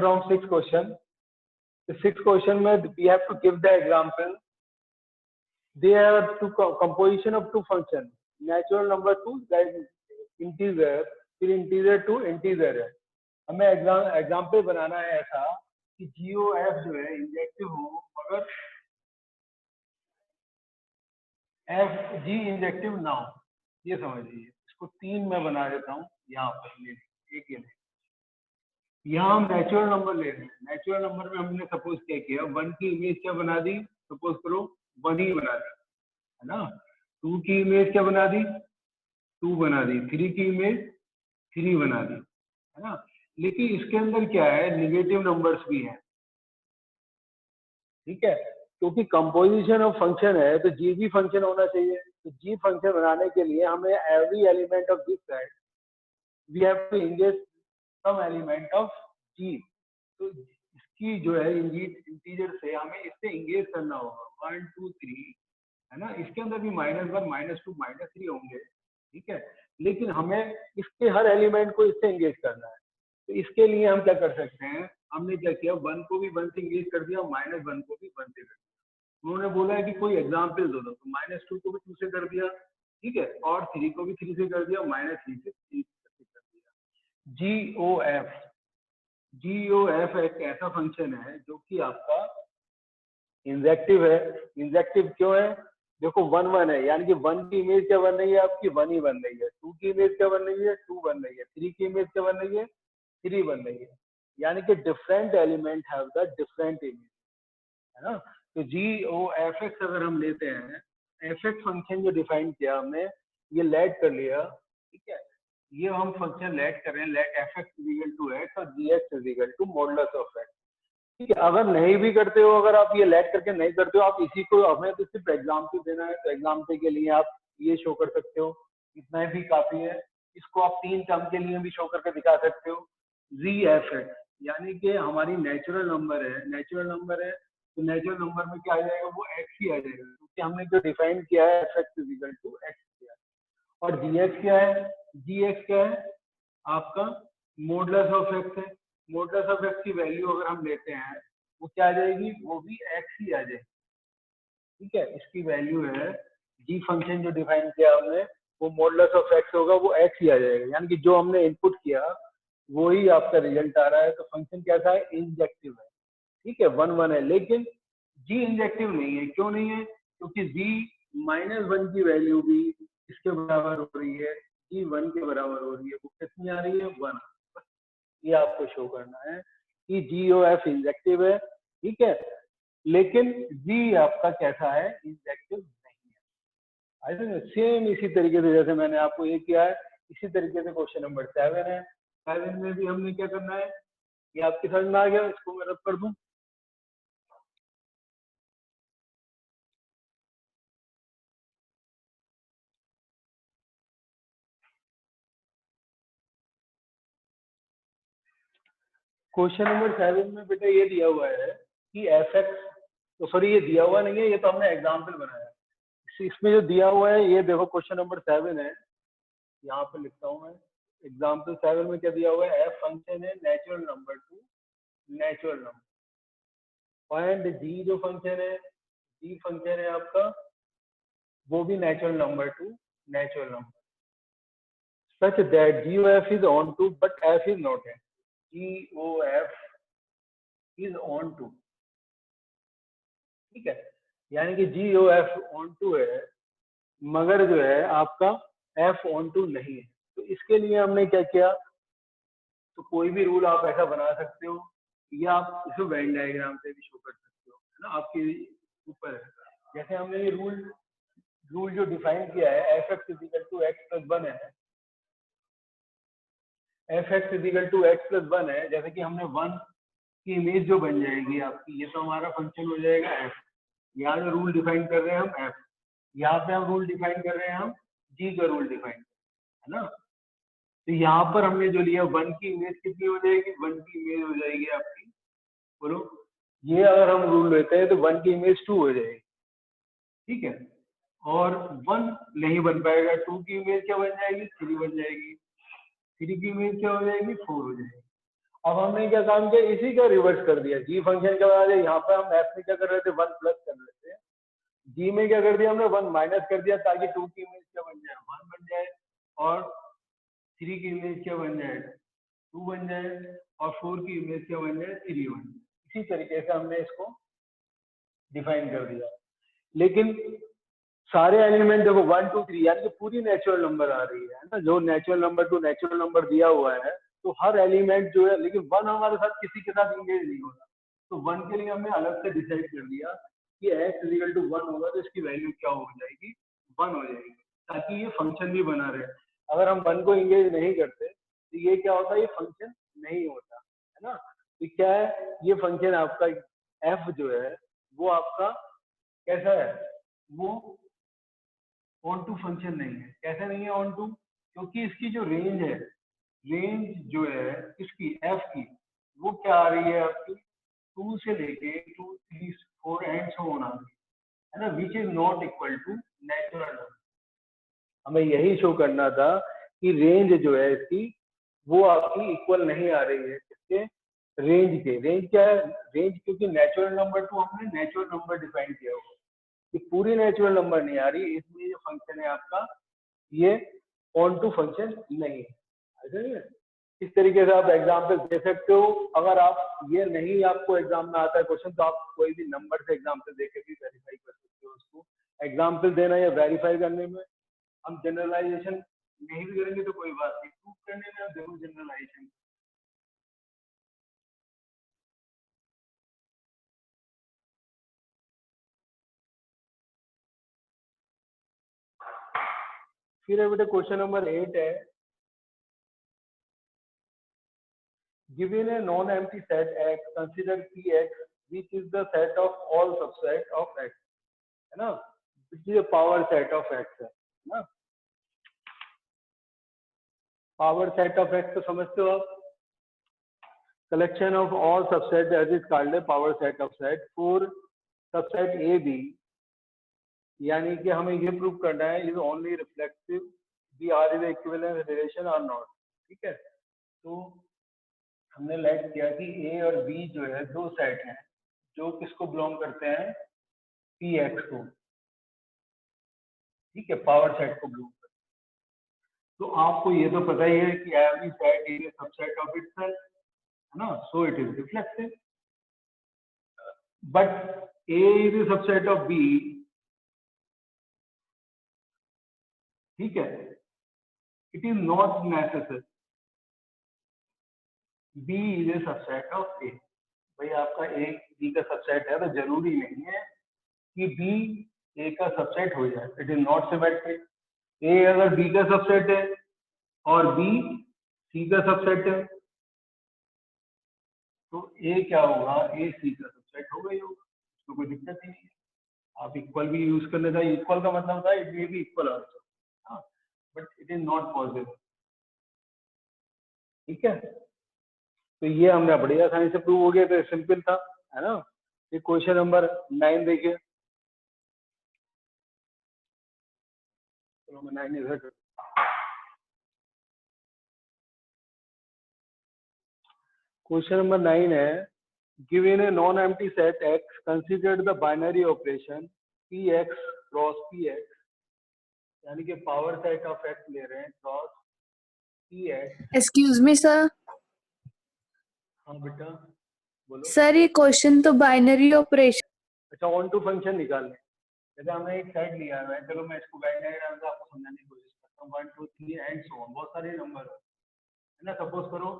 from 6 question. The 6 question में we have to give the example. There are two composition of two function. Natural number 2 that is integer, फिर integer 2 integer है. हमें example बनाना है ऐसा कि GOF जो है इंजेक्टिव हो मगर F G इंजेक्टिव ना हो. ये समझ लीजिए. इसको 3 में बना देता हूँ. यहाँ पर एक ये यहाँ हम नेचुरल नंबर ले रहे हैं. नेचुरल नंबर में हमने सपोज क्या किया, 1 की इमेज क्या बना दी, सपोज करो 1 ही बना दी, है ना. 2 की इमेज क्या बना दी, 2 बना दी. 3 की इमेज 3 बना दी, है ना. लेकिन इसके अंदर क्या है, निगेटिव नंबर्स भी हैं. ठीक है, क्योंकि कंपोजिशन ऑफ फंक्शन है तो जी भी फंक्शन होना चाहिए. तो जी फंक्शन बनाने के लिए हमें every element of this set we have to inject some element of G. तो इसकी जो है इंटीजर से हमें इससे इंगेज करना होगा 1 2 3, है ना. इसके अंदर भी -1 -2 -3 होंगे. ठीक है, लेकिन हमें इसके हर एलिमेंट को इससे इंगेज करना है. तो इसके लिए हम क्या कर सकते हैं, हमने क्या किया, 1 को भी 1 से इंगेज कर दिया, -1 को भी 1 से कर दिया. उन्होंने बोला है कि कोई एग्जाम्पल दो, तो -2 को भी 2 से कर दिया. ठीक है, और 3 को भी 3 से कर दिया, -3 से 3 से कर दिया. GOF एक ऐसा फंक्शन है जो कि आपका इंजेक्टिव है. इंजेक्टिव क्यों है, देखो 1 1 है, यानी कि 1 की इमेज क्या बन रही है आपकी, 1 ही बन रही है. 2 की इमेज क्या बन रही है, 2 बन रही है. 3 की इमेज क्या बन रही है, 3 बन रही है. यानी कि different element have the different image, है ना. तो GOFX अगर हम लेते हैं, एफएक्स फंक्शन जो डिफाइन किया हमने, ये लेट कर लिया. ठीक है, ये हम फंक्शन लेट कर रहे हैं, let fx equal to x और gx equal to modulus of x. ठीक है, अगर नहीं भी करते हो, अगर आप ये लेट करके नहीं करते हो, आप इसी को, हमें तो सिर्फ एग्जाम्पल देना है, तो एग्जाम्पल के लिए आप ये शो कर सकते हो, इतना भी काफी है. इसको आप 3 टर्म के लिए भी शो करके दिखा सकते हो. ZFX यानी कि हमारी नेचुरल नंबर है, नेचुरल नंबर है, तो नेचुरल नंबर में क्या आ जाएगा, वो x ही आ जाएगा, क्योंकि हमने जो डिफाइन किया है fx इक्वल टू x किया. और gx क्या है, gx क्या है आपका मॉडुलस ऑफ x है. मॉडुलस ऑफ x की वैल्यू अगर हम लेते हैं वो क्या आ जाएगी, वो भी x ही आ जाएगी. ठीक है, इसकी वैल्यू है, g फंक्शन जो डिफाइन किया हमने वो मॉडुलस ऑफ x होगा, वो x ही आ जाएगा. यानी कि जो हमने इनपुट किया वो ही आपका रिजल्ट आ रहा है. तो फंक्शन कैसा है, इंजेक्टिव है. ठीक है, 1 1 है, लेकिन g इंजेक्टिव नहीं है. क्यों नहीं है, क्योंकि g -1 की वैल्यू भी इसके बराबर हो रही है, g 1 के बराबर हो रही है. वो कितनी आ रही है, 1. ये आपको शो करना है कि GOF इंजेक्टिव है. ठीक है, लेकिन g आपका कैसा है, इंजेक्टिव नहीं है. आई थिंक सेम इसी तरीके से जैसे मैंने आपको ये किया है, इसी तरीके से क्वेश्चन नंबर 7 है. 7 में भी हमने क्या करना है, ये आपकी समझ में आ गया. इसको मैं रब कर दूं. क्वेश्चन नंबर 7 में बेटा ये दिया हुआ है कि fx, तो सॉरी ये दिया हुआ नहीं है, ये तो हमने एग्जाम्पल बनाया है. इसमें जो दिया हुआ है ये देखो, क्वेश्चन नंबर 7 है, यहाँ पे लिखता हूँ मैं. एग्जाम्पल 7 में क्या दिया हुआ है, f फंक्शन है natural number two natural number, and g जो फंक्शन है, g फंक्शन है आपका, वो भी natural number two natural number, such that GOF is on to but f is not है. GOF is on to. ठीक है, यानी कि GOF on to है, मगर जो है आपका F on to नहीं है. तो इसके लिए हमने क्या किया, तो कोई भी रूल आप ऐसा बना सकते हो, या आप इसे वेन डायग्राम से भी शो कर सकते हो, है ना, आपके ऊपर है. जैसे हमने ये रूल जो डिफाइन किया है, fx equal to x plus 1 है, fx equal to x plus 1 है. जैसे कि हमने 1 की इमेज जो बन जाएगी आपकी, ये तो हमारा फंक्शन हो जाएगा f. यहाँ जो रूल डिफाइन कर रहे हैं हम f, यहाँ पे हम रूल डिफाइन कर रहे हैं हम g का रूल डिफाइन, है ना. तो यहाँ पर हमने जो लिया 1 की इमेज कितनी हो जाएगी, 1 की इमेज हो जाएगी आपकी, बोलो. ये अगर हम रूल लेते हैं तो 1 की इमेज 2 हो जाएगी. ठीक है, और 1 नहीं बन पाएगा, 2 की इमेज क्या बन जाएगी, 3 बन जाएगी. 3 की इमेज क्या हो जाएगी, 4 हो जाएगी. अब हमने क्या काम किया, इसी का रिवर्स कर दिया। जी फंक्शन के बाद यहाँ पे हम एफ में क्या कर रहे थे, 1 प्लस कर रहे थे, जी में क्या कर दिया हमने, 1 माइनस कर दिया, ताकि 2 की इमेज क्या बन जाए, 1 बन जाए, और 3 की इमेज क्या बन जाए, 2 बन जाए, और 4 की इमेज क्या बन जाए, 3 बन जाए। इसी तरीके से हमने इसको डिफाइन कर दिया। लेकिन सारे एलिमेंट देखो 1 2 3 यानी कि पूरी नेचुरल नंबर आ रही है ना, जो natural number two natural number दिया हुआ है, तो हर एलिमेंट जो है, लेकिन 1 हमारे साथ किसी के साथ इंगेज नहीं होगा, तो 1 के लिए हमने अलग से डिसाइड कर दिया कि x इक्वल टू 1 होगा, तो इसकी वैल्यू क्या हो जाएगी, 1 हो जाएगी, ताकि ये फंक्शन भी बना रहे। अगर हम 1 को इंगेज नहीं करते तो ये क्या होता है, ये फंक्शन नहीं होता है ना। तो क्या है, ये फंक्शन आपका f जो है वो आपका कैसा है, वो ऑन टू फंक्शन नहीं है। कैसे नहीं है ऑन टू, क्योंकि इसकी जो रेंज है, रेंज जो है इसकी f की, वो क्या आ रही है आपकी, 2 से लेके 2 3 4 एंड सो ऑन आ रही है ना, which is not equal to natural number. हमें यही शो करना था कि रेंज जो है इसकी वो आपकी इक्वल नहीं आ रही है इसके रेंज के। रेंज क्या है, रेंज क्योंकि नेचुरल नंबर टू हमने नेचुरल नंबर डिफाइन किया हुआ, ये पूरी नेचुरल नंबर नहीं आ रही, इसमें जो फंक्शन है आपका ये ऑन टू फंक्शन नहीं है, ऐसा नहीं है। इस तरीके से आप एग्जाम्पल दे सकते हो। अगर आप ये नहीं आपको एग्जाम में आता है क्वेश्चन, तो आप कोई भी नंबर से एग्जाम्पल देके भी वेरीफाई कर सकते हो उसको। एग्जाम्पल देना या वेरीफाई करने में हम जनरलाइजेशन नहीं भी करेंगे तो कोई बात नहीं, प्रूफ करने में हम जरूर जनरलाइजेशन। फिर है बेटा क्वेश्चन नंबर 8 है, given a non-empty set X, consider Px, which is the set of all subset of X, है ना, which is a power set of X है ना। पावर सेट ऑफ X तो समझते हो आप, collection of all subset as is called a power set of set for subset A B, यानी कि हमें ये प्रूव करना है is only reflexive the R is equivalence relation और नॉट। ठीक है, तो हमने लेट किया कि ए और बी जो है दो सेट हैं जो किसको बिलोंग करते हैं, पी एक्स को। ठीक है, पावर सेट को बिलोंग करते हैं। तो आपको ये तो पता ही है कि every set is a subset of itself, है ना, so it is reflexive. But A is a subset of B, ठीक है, it is not necessary B is a subset of A. भाई आपका ए बी का सबसेट है तो जरूरी नहीं है कि बी ए का सबसेट हो जाए, इट इज नॉट सिमेट्रिक। ए अगर बी का सबसेट है और बी सी का सबसेट है, तो ए क्या होगा, ए सी का सबसेट होगा ही होगा, उसको कोई दिक्कत ही नहीं है। आप इक्वल भी यूज कर लेता, इक्वल का मतलब था it may be equal also, हाँ, but it is not possible. ठीक है, तो ये हमने बड़ी आसानी से प्रूव हो गया, तो सिंपल था, है ना। ये क्वेश्चन नंबर 9 देखिए, चलो मैं 9 इधर। क्वेश्चन नंबर 9 है, given a non-empty set X, consider the binary operation Px cross Px, यानी कि पावर सेट ऑफ X ले रहे हैं cross Px। Excuse me sir. हाँ बेटा बोलो। सर ये क्वेश्चन तो बाइनरी ऑपरेशन। अच्छा, ऑन टू फंक्शन निकालने, जैसे हमने एक सेट लिया है, चलो मैं इसको डायग्राम से आपको समझाने की कोशिश करता हूँ। 1 2 3 एंड सो ऑन, बहुत सारे नंबर है ना। सपोज करो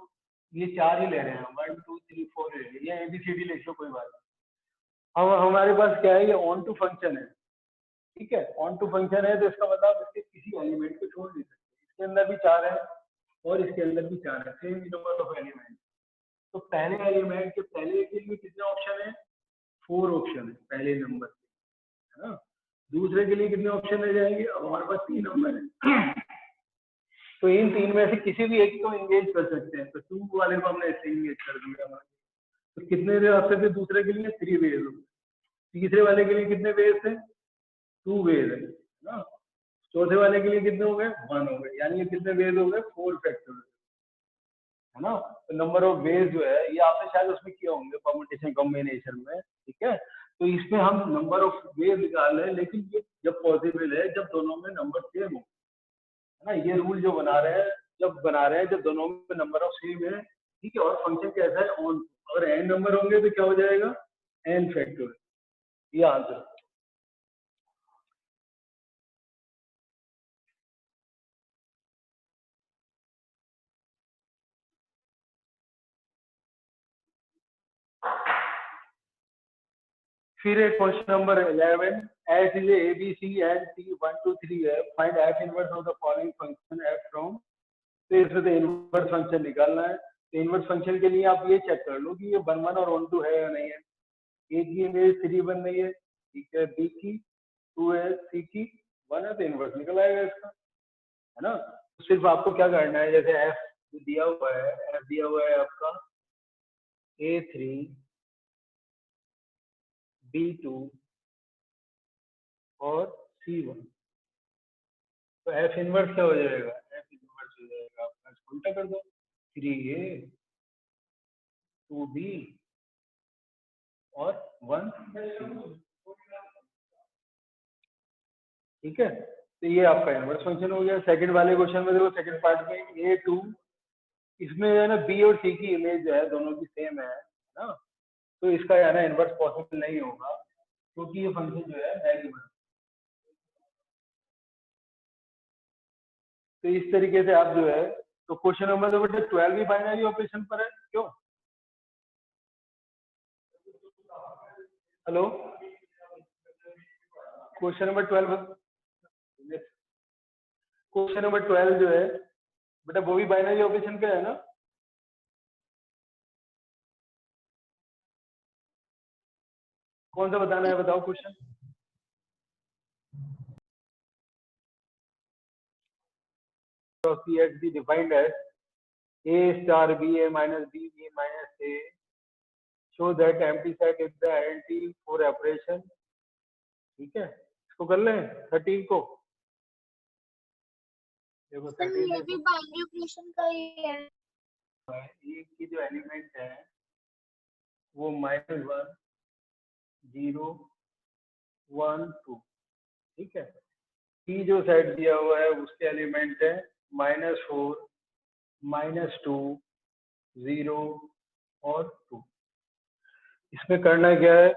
ये 4 ही ले रहे हैं, 1 2 3 4 ले रहे हैं, या ABCD लिख लो कोई बात नहीं। हम हमारे पास क्या है, ये ऑन टू फंक्शन है। ठीक है, ऑन टू फंक्शन है तो इसका मतलब इसके किसी एलिमेंट को छोड़ नहीं सकते। इसके अंदर भी 4 है और इसके अंदर भी 4 है, सेम नंबर ऑफ एलिमेंट। तो पहले एलिमेंट के पहले के लिए कितने ऑप्शन है, 4 ऑप्शन है पहले नंबर के, है ना। दूसरे के लिए कितने ऑप्शन रह जाएंगे, अब हमारे पास 3 नंबर है। तो इन 3 में से किसी भी एक को एंगेज कर सकते हैं, तो 2 वाले को हमने ऐसे एंगेज कर दिया। तो कितने वे ऑप्शन थे दूसरे के लिए, 3 वेज। तीसरे वाले के लिए कितने वेज थे, 2 वेज है ना। चौथे वाले के लिए कितने हो गए, 1 हो गए, यानी ये कितने वेज हो गए, 4 फैक्टर, है ना। तो नंबर ऑफ वेज जो है ये आपने शायद उसमें किए होंगे परम्यूटेशन कॉम्बिनेशन में, ठीक है। तो इसमें हम नंबर ऑफ वेज निकाल रहे हैं, लेकिन ये जब पॉसिबल है जब दोनों में नंबर सेम हो, है ना। ये रूल जो बना रहे हैं जब दोनों में नंबर ऑफ सेम है, ठीक है। और फंक्शन कैसा है, ऑन। अगर n नंबर होंगे तो क्या हो जाएगा, n फैक्टोरियल। ये आंसर। फिर एक question number 11, S is A B C and C 1 2 3 है, find f inverse of the following function f from. तो इसमें तो इनवर्स फंक्शन निकालना है। तो इनवर्स फंक्शन के लिए आप ये चेक कर लो कि ये 1 1 और 1 2 है या नहीं है। ए की इमेज 3 1 नहीं है, ठीक है। बी की 2 है, सी की 1 है, तो इनवर्स निकल आएगा इसका, है ना। तो सिर्फ आपको क्या करना है, जैसे एफ दिया हुआ है, एफ दिया हुआ है आपका A3 B2 और C1। तो एफ इनवर्स क्या हो जाएगा, एफ इनवर्स हो जाएगा आपका, इसको उल्टा कर दो, 3A 2B और 1C, ठीक है। तो ये आपका इनवर्स फंक्शन हो गया। सेकंड वाले क्वेश्चन में देखो, सेकंड पार्ट में A2, इसमें जो है ना बी और सी की इमेज जो है दोनों की सेम है ना। तो इसका है ना इनवर्स पॉसिबल नहीं होगा, क्योंकि ये फंक्शन जो है नेगेटिव। तो इस तरीके से आप जो है, तो क्वेश्चन नंबर तो बेटा 12 भी बाइनरी ऑपरेशन पर है, क्यों। हेलो, क्वेश्चन नंबर 12 जो है बेटा वो भी बाइनरी ऑपरेशन का है ना। कौन सा बताना है, बताओ question. CX be defined as A star BA minus BB minus A, show that empty set is the identity for operation, ठीक है। इसको कर लें 13 को, देखो 13 ये भी बाइनरी ऑपरेशन का ही है। एक की जो एलिमेंट है वो -1 0 1 2, ठीक है। की जो सेट दिया हुआ है उसके एलिमेंट है -4 -2 0 और 2। इसमें करना क्या है,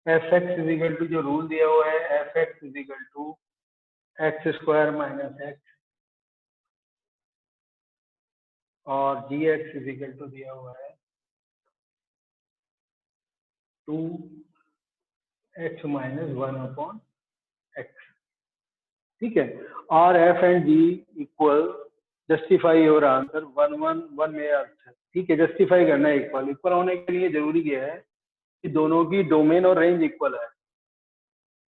F X is equal to जो रूल दिया हुआ है, F X is equal to X square minus X, और G X is equal to दिया हुआ है 2x माइनस 1 अपॉन एक्स, ठीक है। Are F and G equal, justify your answer 1 1 1 मेरा आंसर, ठीक है। जस्टिफाई करना है इक्वल, इक्वल होने के लिए जरूरी क्या है कि दोनों की डोमेन और रेंज इक्वल है।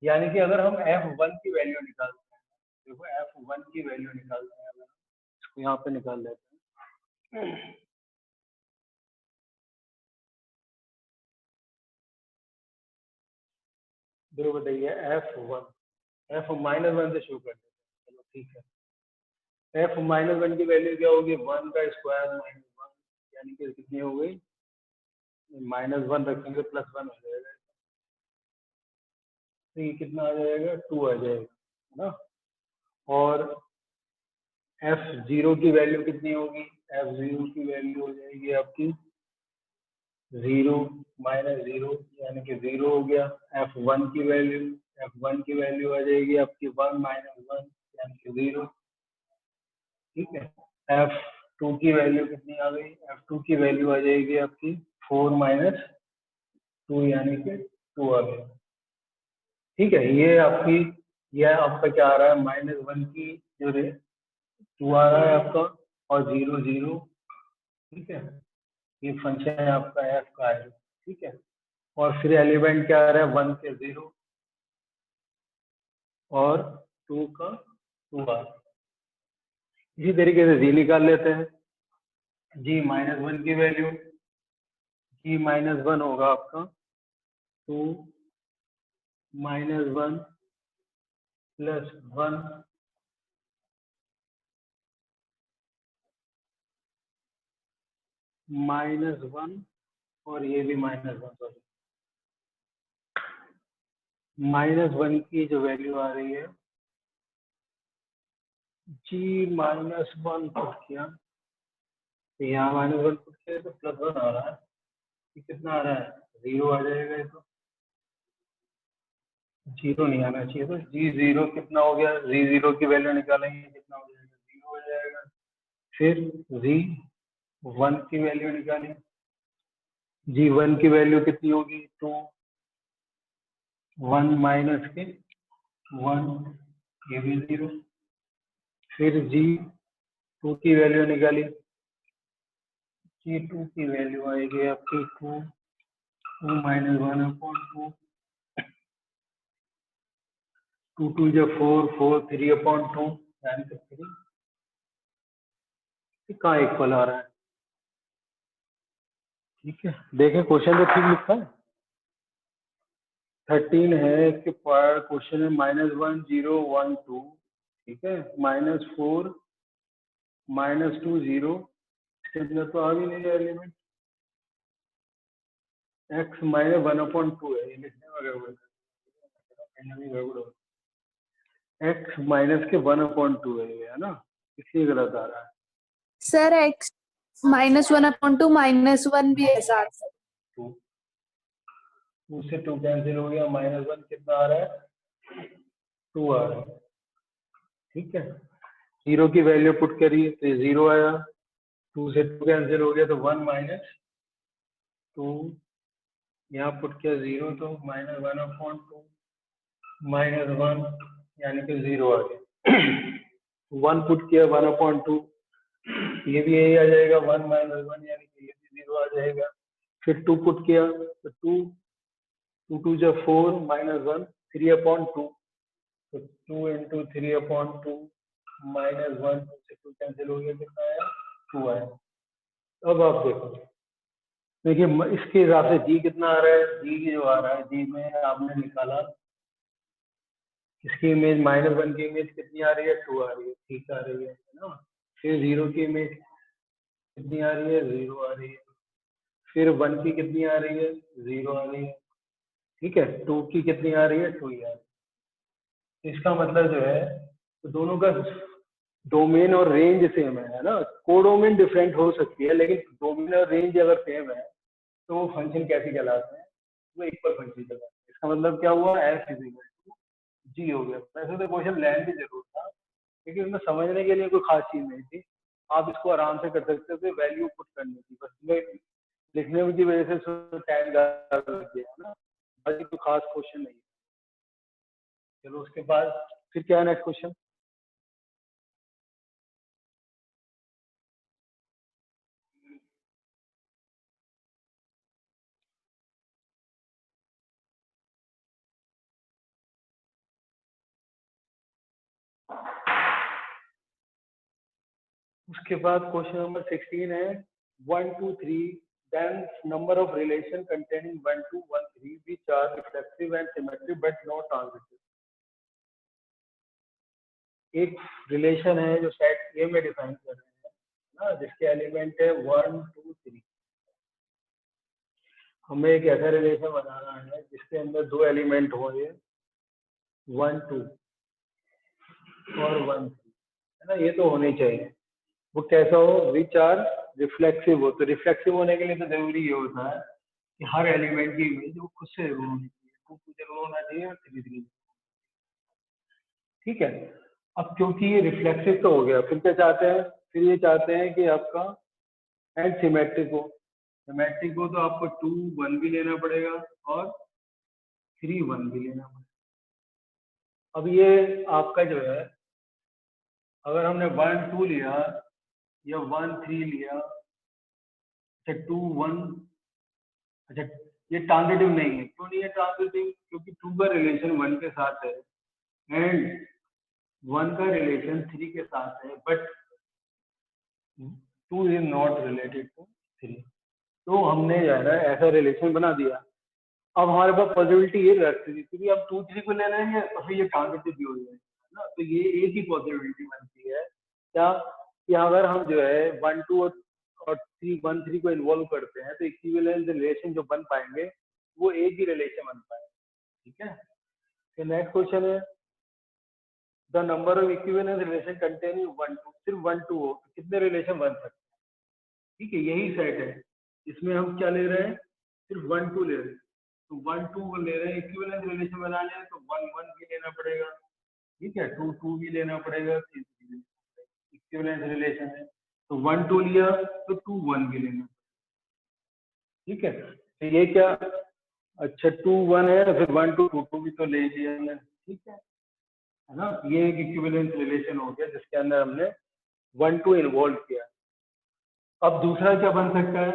यानी कि अगर हम f1 की वैल्यू निकालते हैं, देखो f1 की वैल्यू निकालते हैं, इसको यहाँ पे निकाल लेते हैं। देखो बताइए f माइनस 1 से शुरू कर देते हैं, चलो ठीक है। f माइनस 1 की वैल्यू क्या होगी, 1 का स्क्वायर माइनस 1, यानी कि कितनी हो गई, -1 रखेंगे +1 हो जाएगा, तो ये कितना आ जाएगा, 2 आ जाएगा, है ना। और f0 की वैल्यू कितनी होगी, f0 की वैल्यू हो जाएगी आपकी 0 -0, यानी कि 0 हो गया। f1 की वैल्यू आ जाएगी आपकी 1 -1, यानी कि 0, ठीक है। f2 की वैल्यू कितनी आ गई, f2 की वैल्यू आ जाएगी आपकी 4 -2, यानी कि 2 आ गया, ठीक है। ये आपकी, यह आपका क्या आ रहा है, -1 की जो 2 आ रहा है आपका, और 0 0, ठीक है। ये फंक्शन है आपका एफ का है, ठीक है। और फिर एलिमेंट क्या आ रहा है, 1 से 0 और 2 का 2 आ रहा है। इसी तरीके से जी निकाल लेते हैं, जी -1 की वैल्यू, जी -1 होगा आपका 2 -1 + 1, -1 और ये भी -1, सॉरी -1 की जो वैल्यू आ रही है जी -1 पुट किया तो यहाँ -1 पुट किया तो +1 आ रहा है। ये कितना आ रहा है? 0 आ जाएगा। ये तो 0 नहीं आना चाहिए। तो G0 कितना हो गया? G0 की वैल्यू निकालेंगे कितना हो जाएगा? 0 हो जाएगा। फिर G1 की वैल्यू निकालें। G1 की वैल्यू कितनी होगी? 2, 1 माइनस के 1, ये भी 0। फिर G2 की वैल्यू निकाली। G2 की वैल्यू आएगी आपकी 2 माइनस 1/2, 2 2 जो 4 4 3/2 यानी कि 3 कहाँ इक्वल आ रहा है? ठीक है, देखें क्वेश्चन तो ठीक लिखा है। 13 है, इसके पर क्वेश्चन है -1 0 1 2, ठीक है, -4 -2 0, इसके अंदर तो आ भी नहीं रहा एलिमेंट। x -1/2 है, ये लिखने में गड़बड़ है। x माइनस के 1/2 है ये, है ना, इसलिए गलत आ रहा है। सर x -1/2 -1 भी है साथ में। 2 से 2 कैंसिल हो गया, -1 कितना आ रहा है? 2 आ रहा है। ठीक है, 0 की वैल्यू पुट करिए तो ये 0 आया। 2 से 2 कैंसिल हो गया तो 1 माइनस 2, यहाँ पुट किया 0 तो -1/2 -1 यानी कि 0 आ गया। 1 पुट किया 1/2, ये भी यही आ जाएगा 1 - 1 यानी कि ये भी 0 आ जाएगा। फिर 2 पुट किया तो 2 2 जो 4 -1 3/2, तो 2 × 3/2 -1, 2 से 2 कैंसिल हो गया, कितना आया? 2 आया। अब आप देखो, देखिए इसके हिसाब से जी कितना आ रहा है? जी जो आ रहा है, जी में आपने निकाला, इसकी इमेज -1 की इमेज कितनी आ रही है? 2 आ रही है, ठीक आ रही है ना। फिर 0 की इमेज कितनी आ रही है? 0 आ रही है। फिर 1 की कितनी आ रही है? 0 आ रही है। ठीक है, 2 की कितनी आ रही है? 2 ही आ रही है। इसका मतलब जो है, तो दोनों का डोमेन और रेंज सेम है ना। कोडोमेन डिफरेंट हो सकती है, लेकिन डोमेन और रेंज अगर सेम है तो वो फंक्शन कैसे कहलाते हैं? वो इक्वल फंक्शन कहलाते हैं। इसका मतलब क्या हुआ? एफ इज इक्वल टू जी हो गया। वैसे तो क्वेश्चन लैंड जरूर था, लेकिन उसमें समझने के लिए कोई खास चीज नहीं थी। आप इसको आराम से कर सकते थे, वैल्यू पुट करनी थी बस। लिखने की वजह से टाइम ज्यादा लग गया ना, बाकी कोई खास क्वेश्चन नहीं। चलो उसके बाद फिर क्या है नेक्स्ट क्वेश्चन? उसके बाद क्वेश्चन नंबर 16 है 1 2 3 then number of relation containing 1 2 1 3 which are reflexive and symmetric but not transitive। एक रिलेशन है जो सेट ए में डिफाइन कर रहे हैं ना, जिसके एलिमेंट है 1 2 3। हमें एक ऐसा रिलेशन बनाना है जिसके अंदर दो एलिमेंट हो, 1 2 और 1 3, है ना। ये तो होने चाहिए। वो कैसा हो? विच आर रिफ्लेक्सिव हो। तो रिफ्लेक्सिव होने के लिए तो जरूरी ये होता है कि हर एलिमेंट की इमेज वो खुद से जरूर होनी चाहिए, 2 2 जरूर होना चाहिए और 3 3। ठीक है, अब क्योंकि ये रिफ्लेक्सिव तो हो गया, फिर क्या चाहते हैं? फिर ये चाहते हैं कि आपका एंड सिमेट्रिक हो। सिमेट्रिक हो तो आपको 2 1 भी लेना पड़ेगा और 3 1 भी लेना पड़ेगा। अब ये आपका जो है, अगर हमने 1 2 लिया या 1 3 लिया, अच्छा 2 1, अच्छा ये ट्रांजिटिव नहीं है। क्यों नहीं है ट्रांजिटिव? क्योंकि 2 का रिलेशन 1 के साथ है एंड 1 का रिलेशन 3 के साथ है, but 2 is not related to 3। तो हमने जो है ना ऐसा रिलेशन बना दिया। अब हमारे पास पॉसिबिलिटी ये रहती है, क्योंकि अब 2 3 को ले लेंगे तो फिर ये ट्रांजिटिव भी हो जाएगा ना। तो ये एक ही पॉसिबिलिटी बनती है क्या, कि अगर हम जो है 1 2 और 3 को इन्वॉल्व करते हैं तो इक्विवेलेंस रिलेशन जो बन पाएंगे वो एक ही रिलेशन बन पाएंगे। ठीक है, तो नेक्स्ट क्वेश्चन है the number of equivalence relation containing 1 2, सिर्फ 1 2 हो तो कितने रिलेशन बन सकते हैं? ठीक है, यही सेट है, इसमें हम क्या ले रहे हैं, सिर्फ 1 2 ले रहे हैं, तो 1 2 ले रहे हैं, इक्विवेलेंस रिलेशन बनाने हैं तो 1 1 भी लेना पड़ेगा, ठीक है, 2 2 भी लेना पड़ेगा, 3 3 भी लेना पड़ेगा, इक्विवेलेंस रिलेशन है तो 1 2 लिया तो 2 1 भी लेना, ठीक है, तो ये क्या, अच्छा 2 1 है फिर 1 2 2 2 भी तो ले लिया हमने, ठीक है ना, ये एक इक्विवेलेंस रिलेशन हो गया जिसके अंदर हमने 1 2 इन्वॉल्व किया। अब दूसरा क्या बन सकता है,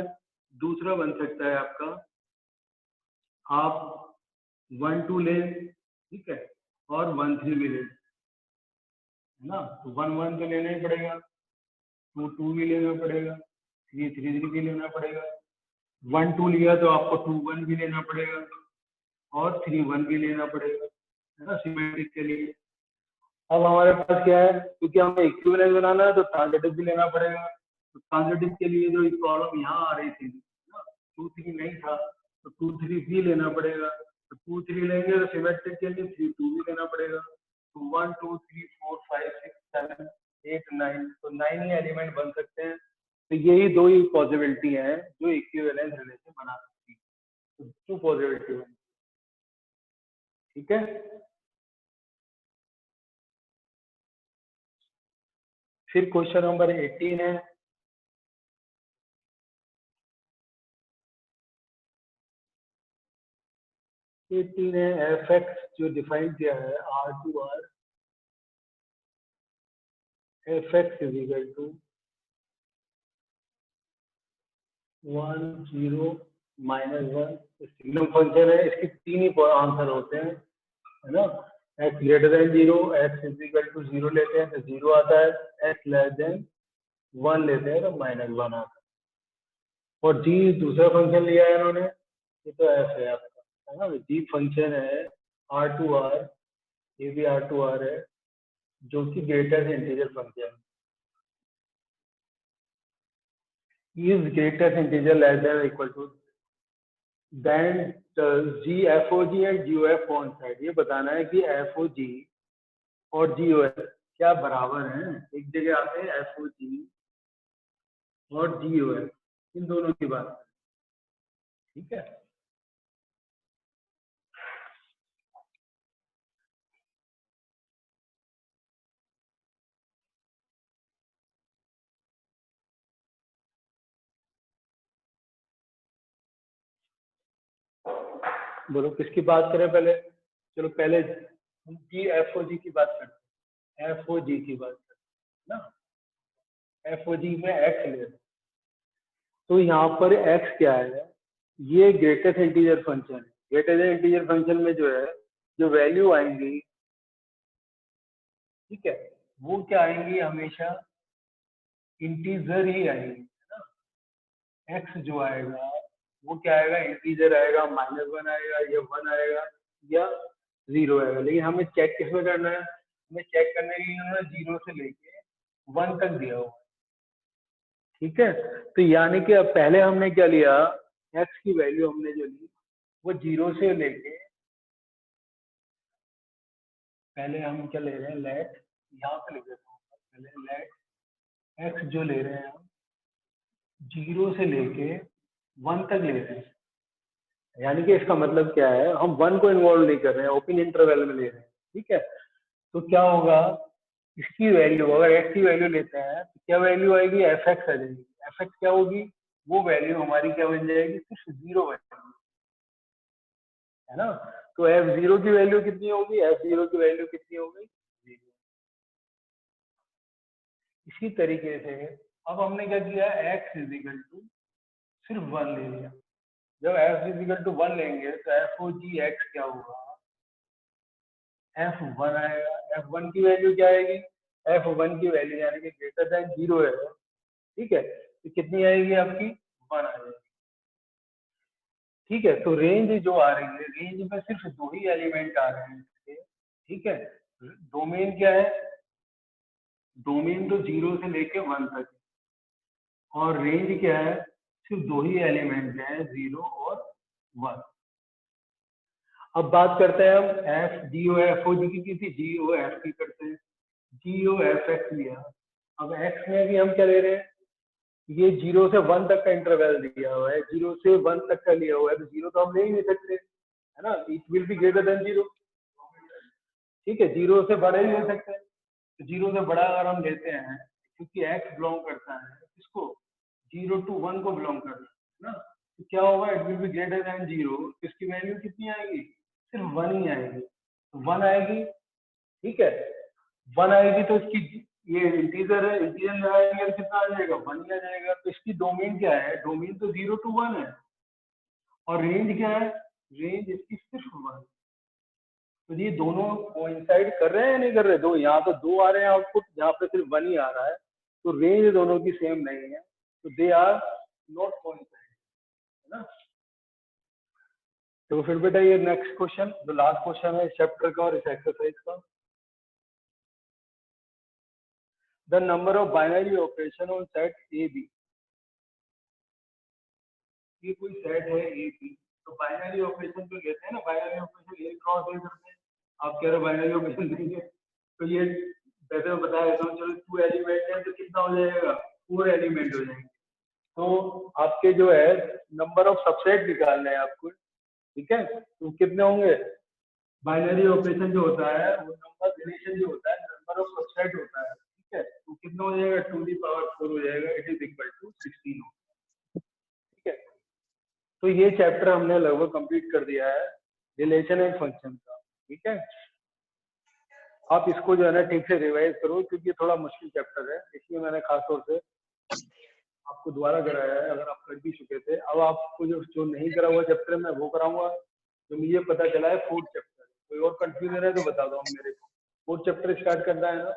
दूसरा बन सकता है आपका, आप 1 2 ले, ठीक है, और 1 3 भी ले, है ना, तो 1 1 तो लेना ही पड़ेगा, 2 2 भी लेना पड़ेगा, 3 3 भी लेना पड़ेगा, 1 2 लिया तो आपको 2 1 भी लेना पड़ेगा और 3 1 भी लेना पड़ेगा, है ना, सिमेट्रिक के लिए। अब हमारे पास क्या है, क्योंकि हमें इक्विवेलेंस बनाना है तो ट्रांजिटिव भी लेना पड़ेगा, तो ट्रांजिटिव के लिए जो प्रॉब्लम यहाँ आ रही थी ना, 2 3 नहीं था तो 2 3 भी लेना पड़ेगा, तो 2 3 लेंगे तो सिमेट्रिक के लिए 3 2 भी लेना पड़ेगा, तो 1 2 3 4 5 6 7 8 9, तो 9 ही एलिमेंट बन सकते हैं। तो यही दो ही पॉसिबिलिटी है जो इक्विवेलेंस रिलेशन बना सकती है, तो 2 पॉसिबिलिटी है, ठीक है। फिर क्वेश्चन नंबर 18 है, एफ एक्स जो डिफाइन किया है R to R, F X is equal to 1 0 -1 signum function है, इसके 3 ही आंसर होते हैं, है ना, X greater than 0, X is equal to 0 लेते हैं तो 0 आता है, एक्स लेस देन 1 लेते हैं तो -1 आता है, और जी दूसरा फंक्शन लिया है इन्होंने, ये तो एफ है आपका, है ना, जी फंक्शन है आर टू आर, ये भी आर टू आर है जो कि greater integer function is greater integer less than or equal to then g fog and gof कौन सा है, ये बताना है कि fog और gof क्या बराबर हैं, एक जगह आते हैं fog और gof, इन दोनों की बात, ठीक है। बोलो किसकी बात करें पहले, चलो पहले जी fog की बात करते हैं, fog की बात करते हैं ना, fog में x ले, तो यहाँ पर x क्या है, ये ग्रेटेस्ट इंटीजर फंक्शन है, ग्रेटेस्ट इंटीजर फंक्शन में जो है जो वैल्यू आएंगी, ठीक है, वो क्या आएंगी, हमेशा इंटीजर ही आएंगी, है ना, x जो आएगा वो क्या आएगा, इंटीजर आएगा, -1 आएगा या 1 आएगा या 0 आएगा, लेकिन हमें चेक किसमें करना है, हमें चेक करने के लिए उन्होंने 0 से लेके 1 तक दिया हुआ, ठीक है, तो यानी कि अब पहले हमने क्या लिया, x की वैल्यू हमने जो ली वो 0 से लेके, पहले हम क्या ले रहे हैं, लेट, यहाँ पे लिख देता हूँ पहले, लेट x जो ले रहे हैं हम 0 से लेके 1 तक ले रहे हैं, यानी कि इसका मतलब क्या है, हम 1 को इन्वॉल्व नहीं कर रहे हैं, ओपन इंटरवल में ले रहे हैं, ठीक है, तो क्या होगा, इसकी वैल्यू अगर x की वैल्यू लेते हैं तो क्या वैल्यू आएगी, एफ एक्स आ जाएगी, एफ एक्स क्या होगी, वो वैल्यू हमारी क्या बन जाएगी, सिर्फ 0 बन जाएगी, है ना, तो f0 की वैल्यू कितनी होगी, f0 की वैल्यू कितनी होगी, 0। इसी तरीके से अब हमने क्या किया, x इज इक्वल टू सिर्फ 1 ले लिया, जब f इज इक्वल टू 1 लेंगे तो fog x क्या होगा, f1 आएगा, f1 की वैल्यू क्या आएगी, f1 की वैल्यू यानी कि ग्रेटर देन 0 है, ठीक है, तो कितनी आएगी आपकी, 1 आ जाएगी, ठीक है, तो रेंज जो आ रही है, रेंज में सिर्फ 2 ही एलिमेंट आ रहे हैं इसके, ठीक है, डोमेन क्या है, डोमेन तो 0 से लेके 1 तक, और रेंज क्या है, सिर्फ दो ही एलिमेंट हैं, 0 और 1। अब बात करते हैं हम F G O F O जी की थी, जी ओ एफ की करते हैं। जी ओ एफ एक्स लिया, अब एक्स में भी हम क्या ले रहे हैं, ये 0 से 1 तक का इंटरवल दिया हुआ है, 0 से 1 तक का लिया हुआ है, तो 0 तो हम ले ही नहीं सकते, है ना, it will be greater than 0। ठीक है, 0 से बड़ा ही ले सकते हैं, तो 0 से बड़ा अगर हम लेते हैं, क्योंकि x बिलोंग करता है किसको, 0 to 1 को बिलोंग करता है ना, तो क्या होगा, it will be greater than 0। इसकी वैल्यू कितनी आएगी, सिर्फ 1 ही आएगी, तो 1 आएगी। ठीक है, 1 आएगी तो इसकी, ये इंटीजर है, इंटीजर लगाएंगे तो कितना आ जाएगा, 1 ही आ जाएगा। तो इसकी डोमेन क्या है, डोमेन तो 0 to 1 है, और रेंज क्या है, रेंज इसकी सिर्फ 1। तो ये दोनों कोइंसाइड कर रहे हैं या नहीं कर रहे, दो यहाँ तो दो आ रहे हैं आउटपुट, यहाँ पे सिर्फ 1 ही आ रहा है, तो रेंज दोनों की सेम नहीं है, तो दे आर नॉट कोइंसाइड, है ना। तो फिर बेटा ये नेक्स्ट क्वेश्चन, जो लास्ट क्वेश्चन है इस चैप्टर का और इस एक्सरसाइज का, the number of binary operation on set A B. ये कोई सेट है ए बी, तो बाइनरी ऑपरेशन तो लेते हैं ना, binary operation A cross A करते हैं, आप कह रहे हो बाइनरी ऑपरेशन देंगे, तो ये वैसे मैं बता देता हूँ, चलो 2 एलिमेंट है तो कितना हो जाएगा, 4 एलिमेंट हो जाएंगे। तो आपके जो है नंबर ऑफ सबसेट निकालना है आपको, ठीक है, तो कितने होंगे, बाइनरी ऑपरेशन जो होता है वो नंबर रिलेशन जो होता है नंबर ऑफ सबसेट होता है, ठीक है, तो कितना हो जाएगा, 2⁴ हो जाएगा, इट इज इक्वल टू 16 हो। ठीक है, तो ये चैप्टर हमने लगभग कंप्लीट कर दिया है रिलेशन एंड फंक्शन का। ठीक है, आप इसको जो है ना ठीक से रिवाइज करो, क्योंकि थोड़ा मुश्किल चैप्टर है, इसलिए मैंने खास तौर से आपको दोबारा कराया है, अगर आप कर भी चुके थे। अब आपको जो नहीं करा हुआ चैप्टर मैं वो कराऊंगा, जो मुझे पता चला है 4th चैप्टर। कोई और कंफ्यूजन है तो बता दो मेरे को, 4th चैप्टर स्टार्ट करना है ना।